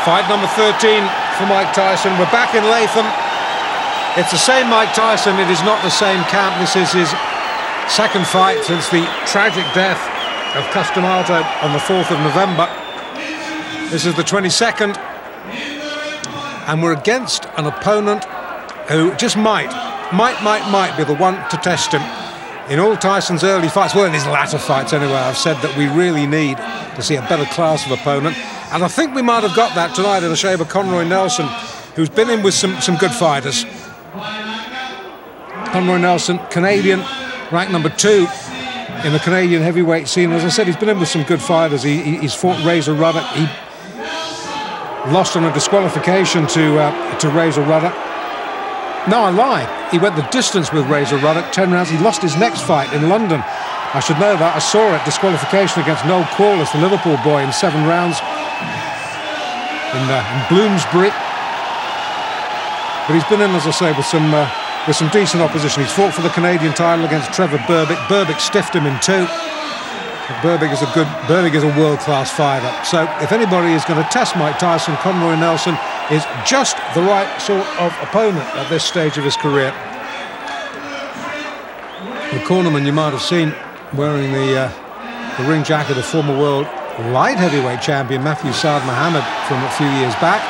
Fight number 13 for Mike Tyson. We're back in Latham. It's the same Mike Tyson. It is not the same camp. This is his second fight since the tragic death of Customato on the 4th of November. This is the 22nd. And we're against an opponent who just might be the one to test him. In all Tyson's early fights, well, in his latter fights anyway, I've said that we really need to see a better class of opponent. And I think we might have got that tonight in the shape of Conroy Nelson, who's been in with some good fighters. Conroy Nelson, Canadian, ranked number 2 in the Canadian heavyweight scene. As I said, he's been in with some good fighters. He's fought Razor Ruddock. He lost on a disqualification to Razor Ruddock. No, I lie. He went the distance with Razor Ruddock, 10 rounds. He lost his next fight in London. I should know that. I saw it. Disqualification against Noel Corliss, the Liverpool boy, in 7 rounds in Bloomsbury. But he's been in, as I say, with some decent opposition. He's fought for the Canadian title against Trevor Berbick. Berbick stiffed him in 2. Berbick is a world-class fighter. So if anybody is going to test Mike Tyson, Conroy Nelson is just the right sort of opponent at this stage of his career. The cornerman you might have seen wearing the ring jacket of former world light heavyweight champion Matthew Saad Mohammed from a few years back.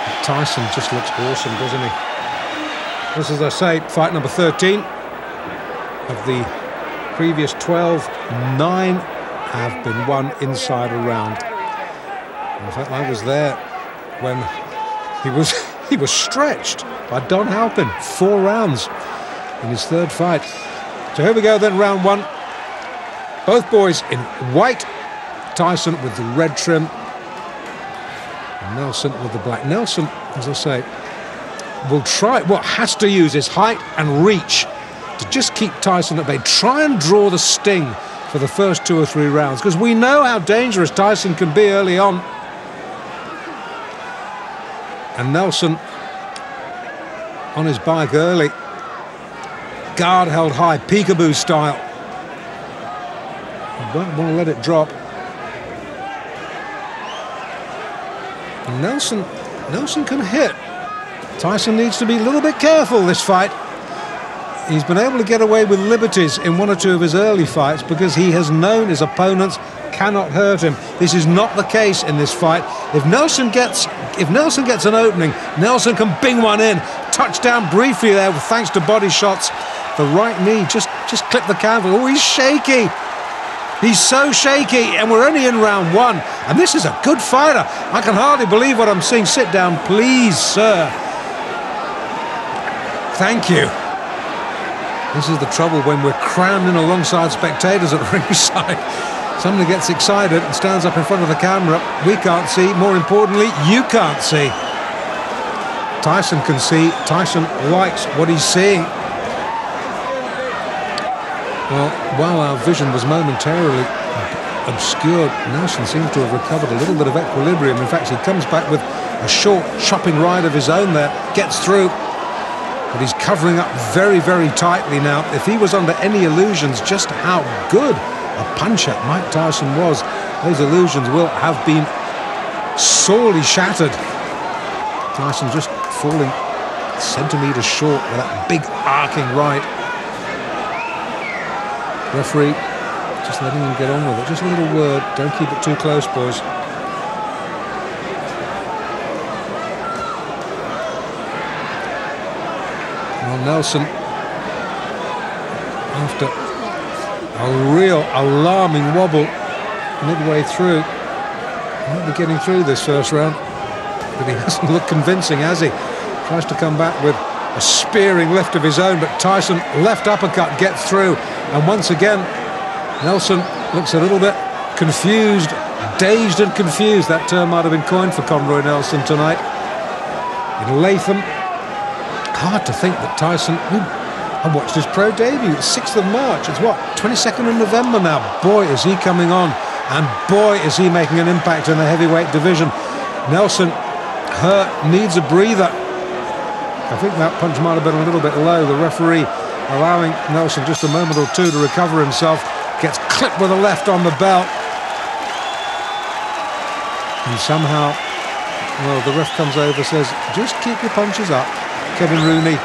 But Tyson just looks awesome, doesn't he? This is, as I say, fight number 13 of the previous 12. 9 have been won inside a round. In fact, I was there when he was stretched by Don Halpin, 4 rounds in his 3rd fight. So here we go then, round 1. Both boys in white. Tyson with the red trim, and Nelson with the black. Nelson, as I say, has to use his height and reach to just keep Tyson at bay. Try and draw the sting for the first 2 or 3 rounds, because we know how dangerous Tyson can be early on. And Nelson on his bike early, guard held high, peekaboo style. Don't want to let it drop. And Nelson can hit. Tyson needs to be a little bit careful this fight. He's been able to get away with liberties in 1 or 2 of his early fights because he has known his opponents cannot hurt him. This is not the case in this fight. If Nelson gets an opening, Nelson can bing one in. Touchdown briefly there, thanks to body shots. The right knee just clipped the canvas. Oh, he's shaky. He's so shaky, and we're only in round 1. And this is a good fighter. I can hardly believe what I'm seeing. Sit down, please, sir. Thank you. This is the trouble when we're crammed in alongside spectators at ringside. Somebody gets excited and stands up in front of the camera. We can't see. More importantly, you can't see. Tyson can see. Tyson likes what he's seeing. Well, while our vision was momentarily obscured, Nelson seems to have recovered a little bit of equilibrium. In fact, he comes back with a short chopping right of his own there, gets through, but he's covering up very, very tightly now. If he was under any illusions just how good a puncher Mike Tyson was, those illusions will have been sorely shattered. Tyson just falling centimetres short with that big arcing right. Referee just letting him get on with it. Just a little word. Don't keep it too close, boys. Well, Nelson, after a real alarming wobble midway through, might be getting through this first round, but he hasn't looked convincing, has he? Tries to come back with a spearing lift of his own, but Tyson, left uppercut, gets through. And once again, Nelson looks a little bit confused, dazed and confused. That term might have been coined for Conroy Nelson tonight. In Latham, hard to think that Tyson, I watched his pro debut, 6th of March. It's what, 22nd of November now. Boy, is he coming on. And boy, is he making an impact in the heavyweight division. Nelson, hurt, needs a breather. I think that punch might have been a little bit low. The referee allowing Nelson just a moment or 2 to recover himself. Gets clipped with a left on the belt. And somehow, well, the ref comes over, says, just keep your punches up. Kevin Rooney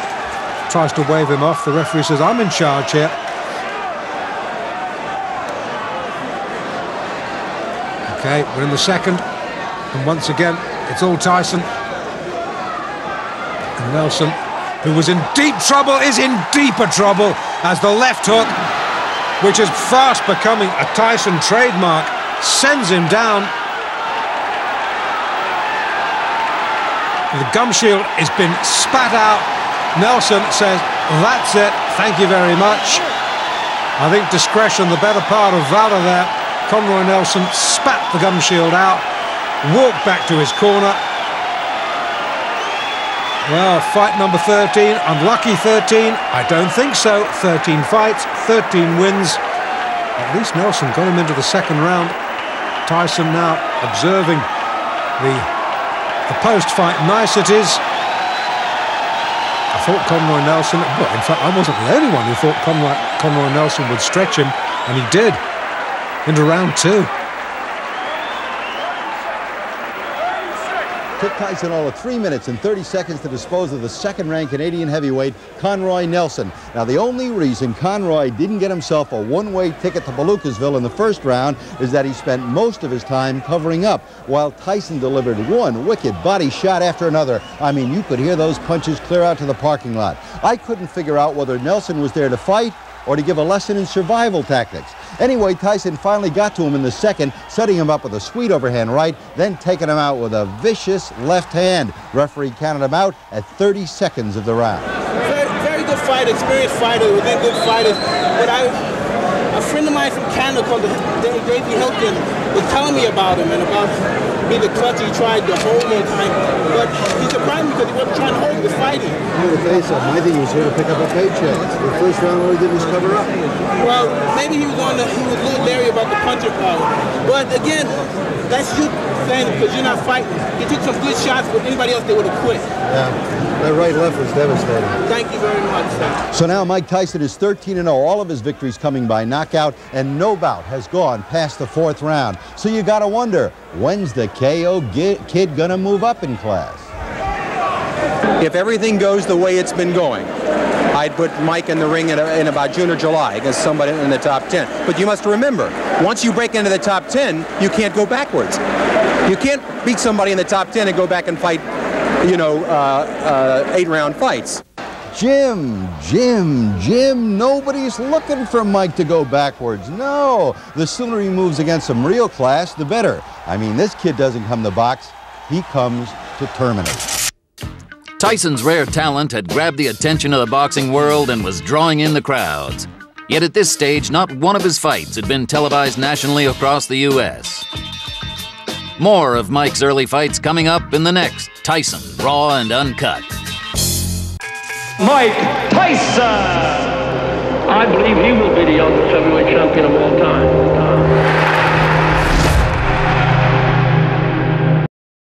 tries to wave him off. The referee says, I'm in charge here. Okay, we're in the second. And once again, it's all Tyson. And Nelson, who was in deep trouble, is in deeper trouble as the left hook, which is fast becoming a Tyson trademark, sends him down. The gum shield has been spat out. Nelson says, that's it, thank you very much. I think discretion, the better part of valor there. Conroy Nelson spat the gum shield out, walked back to his corner. Well, fight number 13, unlucky 13, I don't think so. 13 fights, 13 wins. At least Nelson got him into the second round. Tyson now observing the post-fight niceties. I thought Conroy Nelson, well, in fact, I wasn't the only one who thought Conroy Nelson would stretch him, and he did, into round 2. Took Tyson all of 3 minutes and 30 seconds to dispose of the second-ranked Canadian heavyweight, Conroy Nelson. Now, the only reason Conroy didn't get himself a one-way ticket to Palookasville in the first round is that he spent most of his time covering up, while Tyson delivered one wicked body shot after another. I mean, you could hear those punches clear out to the parking lot. I couldn't figure out whether Nelson was there to fight or to give a lesson in survival tactics. Anyway, Tyson finally got to him in the second, setting him up with a sweet overhand right, then taking him out with a vicious left hand. Referee counted him out at 30 seconds of the round. Very good fighter, experienced fighter, within good fighters. But a friend of mine from Canada called Davey Hilton was telling me about him and about the clutch he tried to hold all the time. But he surprised me because he wasn't trying to hold, he was fighting. I'm going to tell you something. I think he was here to pick up a paycheck. The first round, all he did was cover up. Well, maybe he was a little leery about the punching power. But again, that's you saying it because you're not fighting. He took some good shots, but anybody else, they would have quit. Yeah, that right-left was devastating. Thank you very much, sir. So now Mike Tyson is 13-0, all of his victories coming by knockout, and no bout has gone past the 4th round. So you got to wonder, when's the KO kid gonna move up in class? If everything goes the way it's been going, I'd put Mike in the ring in about June or July against somebody in the top 10. But you must remember, once you break into the top 10, you can't go backwards. You can't beat somebody in the top 10 and go back and fight, 8-round fights. Jim, nobody's looking for Mike to go backwards. No, the sooner he moves against some real class, the better. I mean, this kid doesn't come to box, he comes to terminate. Tyson's rare talent had grabbed the attention of the boxing world and was drawing in the crowds. Yet at this stage, not one of his fights had been televised nationally across the U.S. More of Mike's early fights coming up in the next Tyson Raw and Uncut. Mike Tyson! I believe he will be the youngest heavyweight champion of all time.